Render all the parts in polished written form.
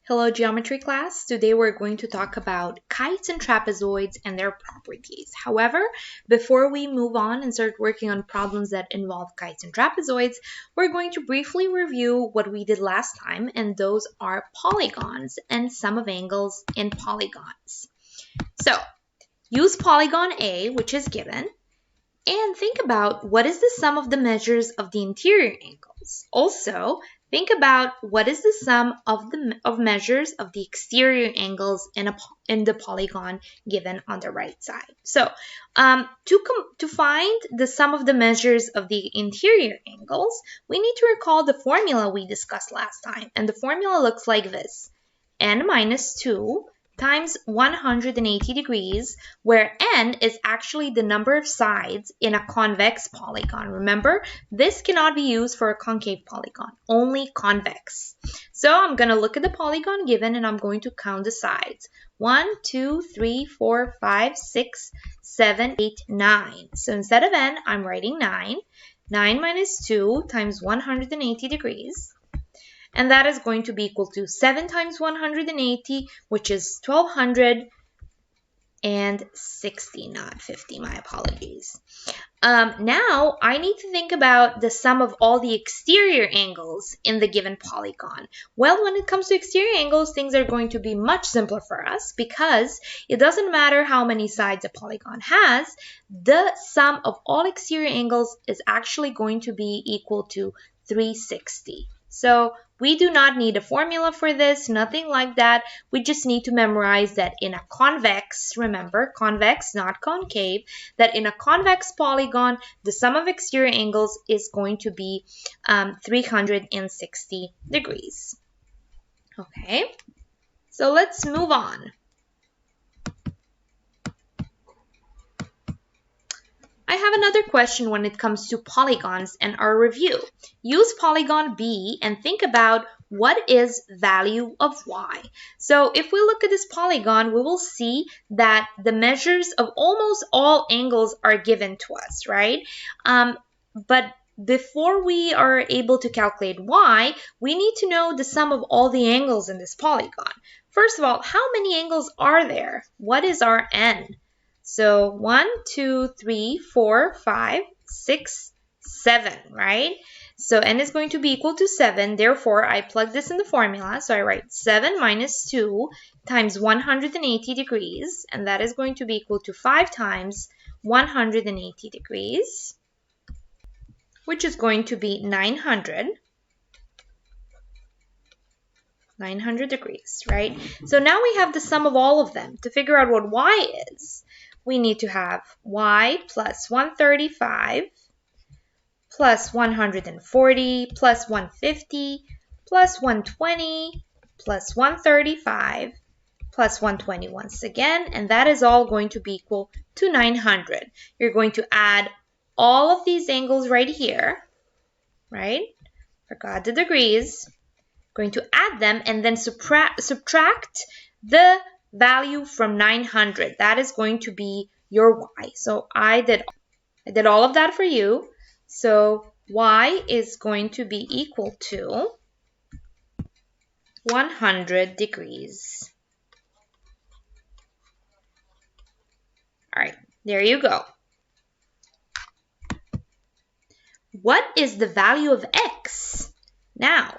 Hello geometry class. Today we're going to talk about kites and trapezoids and their properties. However, before we move on and start working on problems that involve kites and trapezoids, we're going to briefly review what we did last time, and those are polygons and sum of angles in polygons. So, use polygon A, which is given, and think about what is the sum of the measures of the interior angles. Also, think about what is the sum of measures of the exterior angles in the polygon given on the right side. So, to find the sum of the measures of the interior angles, we need to recall the formula we discussed last time. And the formula looks like this: n minus 2 times 180 degrees, where n is actually the number of sides in a convex polygon. Remember, this cannot be used for a concave polygon, only convex. So I'm going to look at the polygon given and I'm going to count the sides. 1, 2, 3, 4, 5, 6, 7, 8, 9. So instead of n, I'm writing 9. 9 minus 2 times 180 degrees. And that is going to be equal to 7 times 180, which is 1260, not 50, my apologies. Now, I need to think about the sum of all the exterior angles in the given polygon. Well, when it comes to exterior angles, things are going to be much simpler for us because it doesn't matter how many sides a polygon has, the sum of all exterior angles is actually going to be equal to 360. So we do not need a formula for this, nothing like that. We just need to memorize that in a convex, remember, convex, not concave, that in a convex polygon, the sum of exterior angles is going to be 360 degrees. Okay, so let's move on. I have another question when it comes to polygons and our review. Use polygon B and think about what is value of y. So if we look at this polygon, we will see that the measures of almost all angles are given to us, right? But before we are able to calculate y, we need to know the sum of all the angles in this polygon. First of all, how many angles are there? What is our n? So 1, 2, 3, 4, 5, 6, 7, right? So n is going to be equal to 7. Therefore, I plug this in the formula. So I write 7 minus 2 times 180 degrees. And that is going to be equal to 5 times 180 degrees, which is going to be 900 degrees, right? So now we have the sum of all of them. To figure out what y is, we need to have y plus 135 plus 140 plus 150 plus 120 plus 135 plus 120 once again, and that is all going to be equal to 900. You're going to add all of these angles right here, right? Forgot the degrees. Going to add them and then subtract the value from 900. That is going to be your y. So I did all of that for you. So y is going to be equal to 100 degrees. All right, there you go. What is the value of x? Now,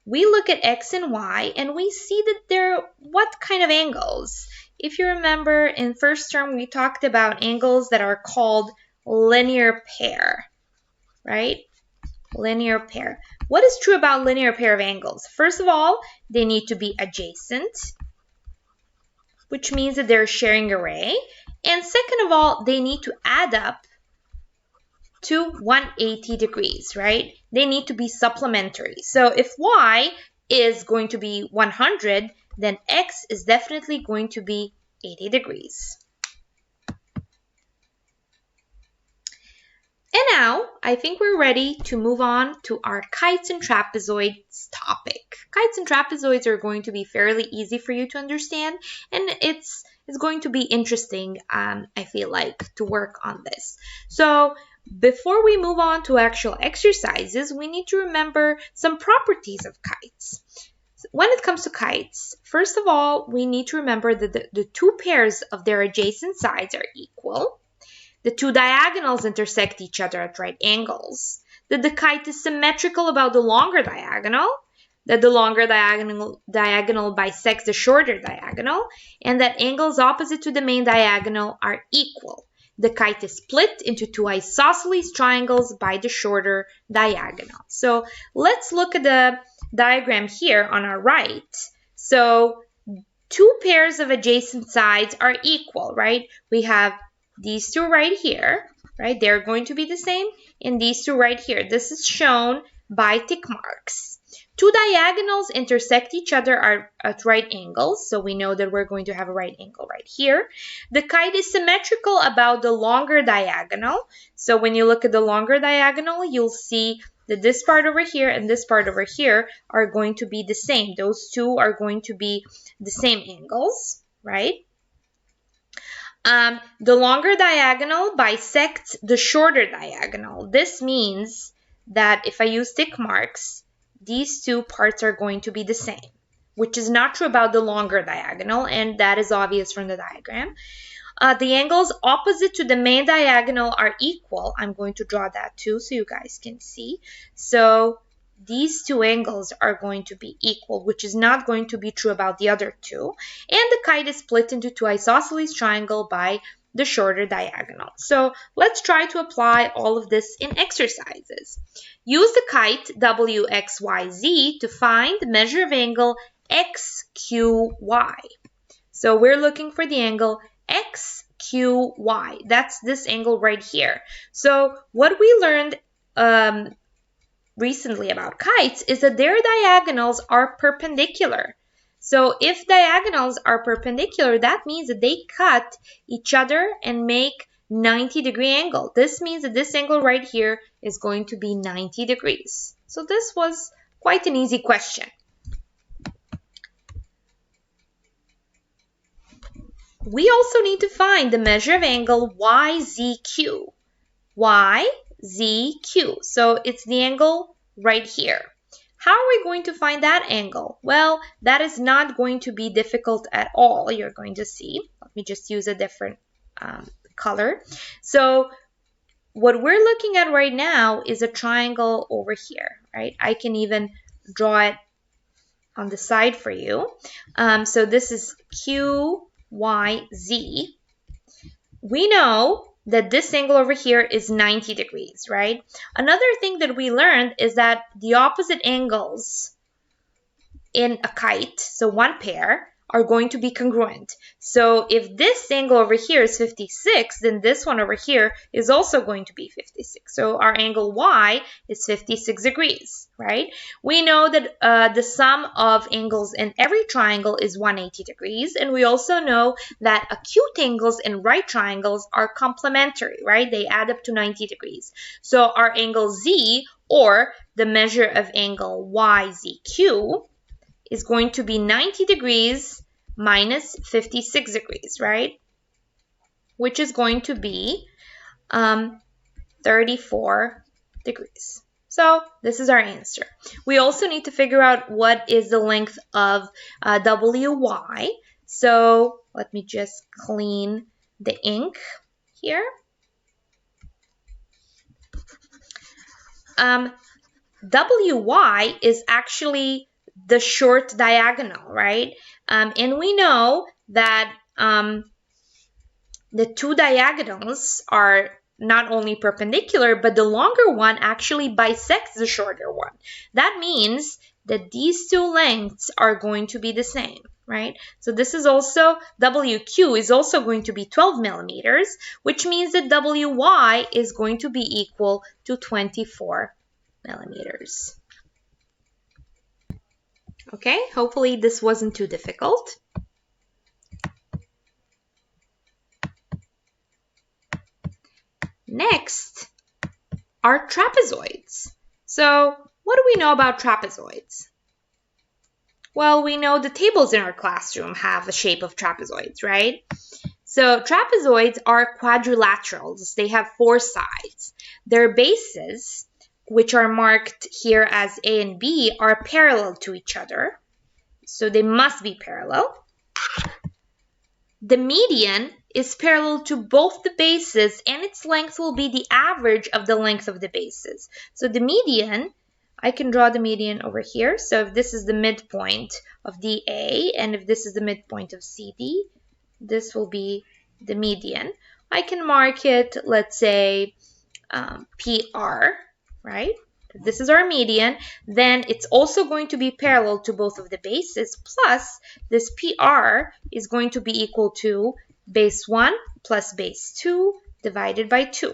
we look at x and y and we see that they're what kind of angles? If you remember, in first term we talked about angles that are called linear pair, right? Linear pair. What is true about linear pair of angles? First of all, they need to be adjacent, which means that they're sharing a ray. And second of all, they need to add up to 180 degrees, right? They need to be supplementary. So if y is going to be 100, then x is definitely going to be 80 degrees. And now, I think we're ready to move on to our kites and trapezoids topic. Kites and trapezoids are going to be fairly easy for you to understand, and it's going to be interesting, I feel like, to work on this. So, before we move on to actual exercises, we need to remember some properties of kites. when it comes to kites, first of all, we need to remember that the two pairs of their adjacent sides are equal. The two diagonals intersect each other at right angles. That the kite is symmetrical about the longer diagonal. That the longer diagonal bisects the shorter diagonal. And that angles opposite to the main diagonal are equal. The kite is split into two isosceles triangles by the shorter diagonal. So let's look at the diagram here on our right. So two pairs of adjacent sides are equal, right? We have these two right here, right? They're going to be the same. And these two right here. This is shown by tick marks. Two diagonals intersect each other at right angles, so we know that we're going to have a right angle right here. The kite is symmetrical about the longer diagonal. So when you look at the longer diagonal, you'll see that this part over here and this part over here are going to be the same. Those two are going to be the same angles, right? The longer diagonal bisects the shorter diagonal. This means that if I use tick marks, these two parts are going to be the same, which is not true about the longer diagonal, and that is obvious from the diagram. The angles opposite to the main diagonal are equal. I'm going to draw that too so you guys can see. So these two angles are going to be equal, which is not going to be true about the other two. And the kite is split into two isosceles triangles by the shorter diagonal. So let's try to apply all of this in exercises. Use the kite WXYZ to find the measure of angle XQY. So we're looking for the angle XQY. That's this angle right here. So what we learned recently about kites is that their diagonals are perpendicular. So if diagonals are perpendicular, that means that they cut each other and make 90-degree angle. This means that this angle right here is going to be 90 degrees. So this was quite an easy question. We also need to find the measure of angle YZQ. YZQ. So it's the angle right here. How are we going to find that angle? Well, that is not going to be difficult at all. You're going to see. Let me just use a different color. So what we're looking at right now is a triangle over here, right? I can even draw it on the side for you. So this is QYZ. We know that this angle over here is 90 degrees, right? Another thing that we learned is that the opposite angles in a kite, so one pair, are going to be congruent. So if this angle over here is 56, then this one over here is also going to be 56. So our angle Y is 56 degrees, right? We know that the sum of angles in every triangle is 180 degrees. And we also know that acute angles in right triangles are complementary, right? They add up to 90 degrees. So our angle Z, or the measure of angle YZQ, is going to be 90 degrees minus 56 degrees, right? Which is going to be 34 degrees. So this is our answer. We also need to figure out what is the length of WY. So let me just clean the ink here. WY is actually the short diagonal, right? And we know that the two diagonals are not only perpendicular, but the longer one actually bisects the shorter one. That means that these two lengths are going to be the same, right? So this is also, WQ is also going to be 12 millimeters, which means that WY is going to be equal to 24 millimeters. Okay, hopefully this wasn't too difficult. Next are trapezoids. So what do we know about trapezoids? Well, we know the tables in our classroom have the shape of trapezoids, right? So trapezoids are quadrilaterals. They have four sides. Their bases, which are marked here as A and B, are parallel to each other. so they must be parallel. The median is parallel to both the bases, and its length will be the average of the length of the bases. So the median, I can draw the median over here. So if this is the midpoint of DA, and if this is the midpoint of CD, this will be the median. I can mark it, let's say, PR, right? This is our median. Then it's also going to be parallel to both of the bases, plus this PR is going to be equal to base 1 plus base 2 divided by 2.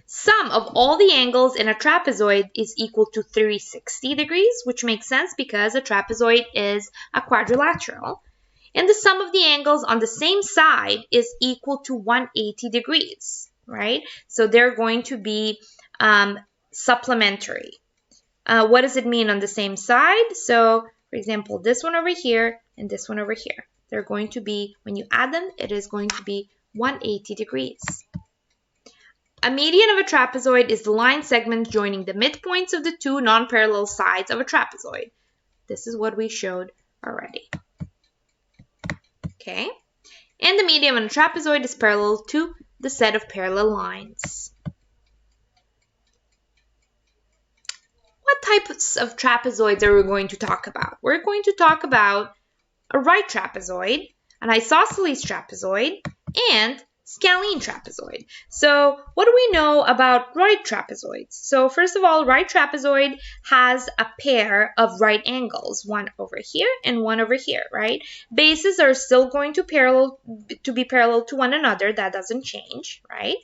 Sum of all the angles in a trapezoid is equal to 360 degrees, which makes sense because a trapezoid is a quadrilateral. And the sum of the angles on the same side is equal to 180 degrees, right? So they're going to be supplementary. What does it mean on the same side? So, for example, this one over here and this one over here. They're going to be, when you add them, it is going to be 180 degrees. A median of a trapezoid is the line segment joining the midpoints of the two non-parallel sides of a trapezoid. This is what we showed already. Okay, and the median on a trapezoid is parallel to the set of parallel lines. What types of trapezoids are we going to talk about? We're going to talk about a right trapezoid, an isosceles trapezoid, and scalene trapezoid. So what do we know about right trapezoids? So first of all, right trapezoid has a pair of right angles, one over here and one over here, right? Bases are still going to be parallel to one another. That doesn't change, right?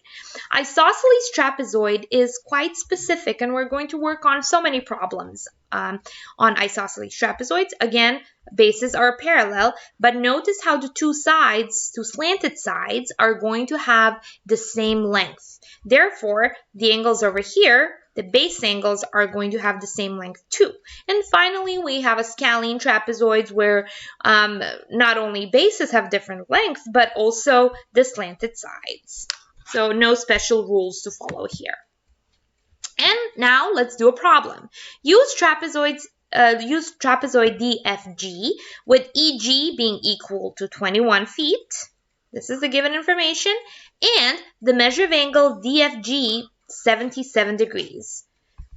Isosceles trapezoid is quite specific, and we're going to work on so many problems on isosceles trapezoids. Again, bases are parallel, but notice how the two slanted sides, are going to have the same length. Therefore, the angles over here, the base angles, are going to have the same length too. And finally, we have a scalene trapezoids where not only bases have different lengths, but also the slanted sides. So no special rules to follow here. And now let's do a problem. Use trapezoid DFG with EG being equal to 21 feet. This is the given information. And the measure of angle DFG, 77 degrees.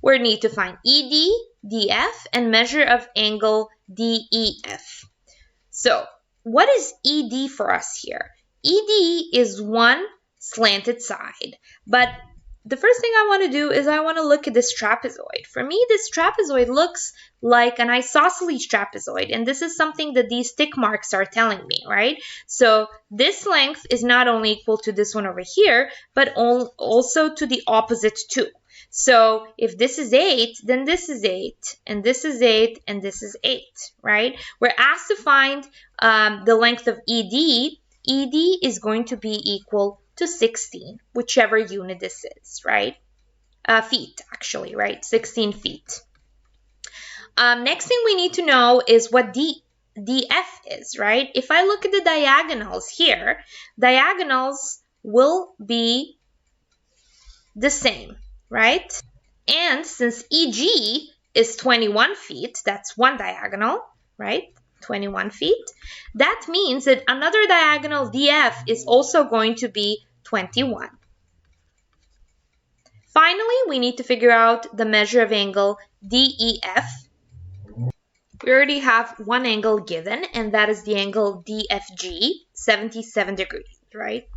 We need to find ED, DF, and measure of angle DEF. So what is ED for us here? ED is one slanted side, but the first thing I want to do is I want to look at this trapezoid. For me, this trapezoid looks like an isosceles trapezoid, and this is something that these tick marks are telling me, right? So this length is not only equal to this one over here, but also to the opposite too. So if this is 8, then this is 8, and this is 8, and this is 8, right? We're asked to find the length of ED. ED is going to be equal to 16, whichever unit this is, right? Feet, actually, right? 16 feet. Next thing we need to know is what DF is, right? If I look at the diagonals here, diagonals will be the same, right? And since EG is 21 feet, that's one diagonal, right? 21 feet. That means that another diagonal DF is also going to be 21. Finally, we need to figure out the measure of angle DEF. We already have one angle given, and that is the angle DFG, 77 degrees, right?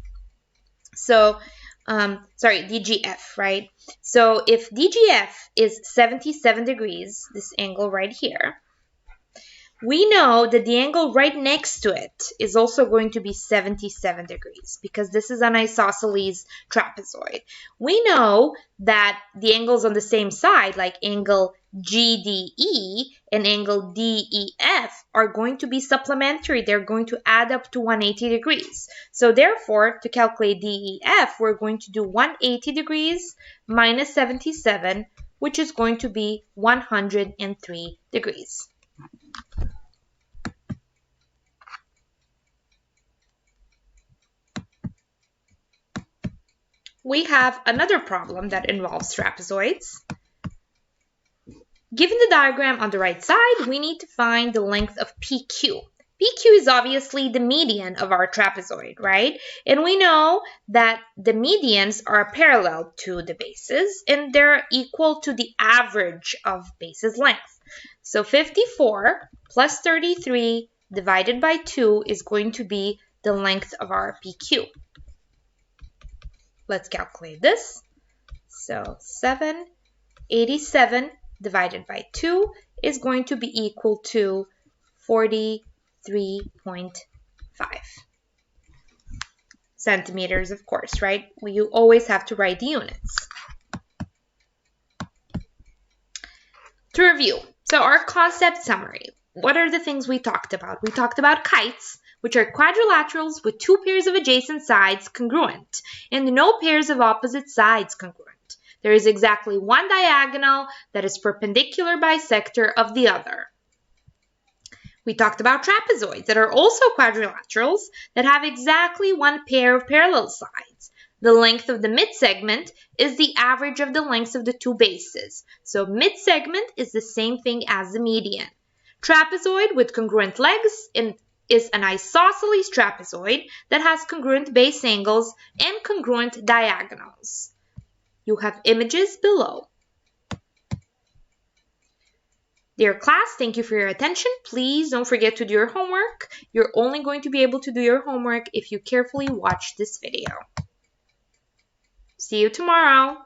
So, DGF, right? So if DGF is 77 degrees, this angle right here, we know that the angle right next to it is also going to be 77 degrees because this is an isosceles trapezoid. We know that the angles on the same side, like angle GDE and angle DEF, are going to be supplementary. They're going to add up to 180 degrees. So therefore, to calculate DEF, we're going to do 180 degrees minus 77, which is going to be 103 degrees. We have another problem that involves trapezoids. Given the diagram on the right side, we need to find the length of PQ. PQ is obviously the median of our trapezoid, right? And we know that the medians are parallel to the bases and they're equal to the average of bases length. So 54 plus 33 divided by 2 is going to be the length of our PQ. Let's calculate this. So 787 divided by 2 is going to be equal to 43.5 centimeters, of course, right? You always have to write the units. To review, so our concept summary. What are the things we talked about? We talked about kites, which are quadrilaterals with two pairs of adjacent sides congruent and no pairs of opposite sides congruent. There is exactly one diagonal that is perpendicular bisector of the other. We talked about trapezoids that are also quadrilaterals that have exactly one pair of parallel sides. The length of the midsegment is the average of the lengths of the two bases. So midsegment is the same thing as the median. Trapezoid with congruent legs is an isosceles trapezoid that has congruent base angles and congruent diagonals. You have images below. Dear class, thank you for your attention. Please don't forget to do your homework. You're only going to be able to do your homework if you carefully watch this video. See you tomorrow.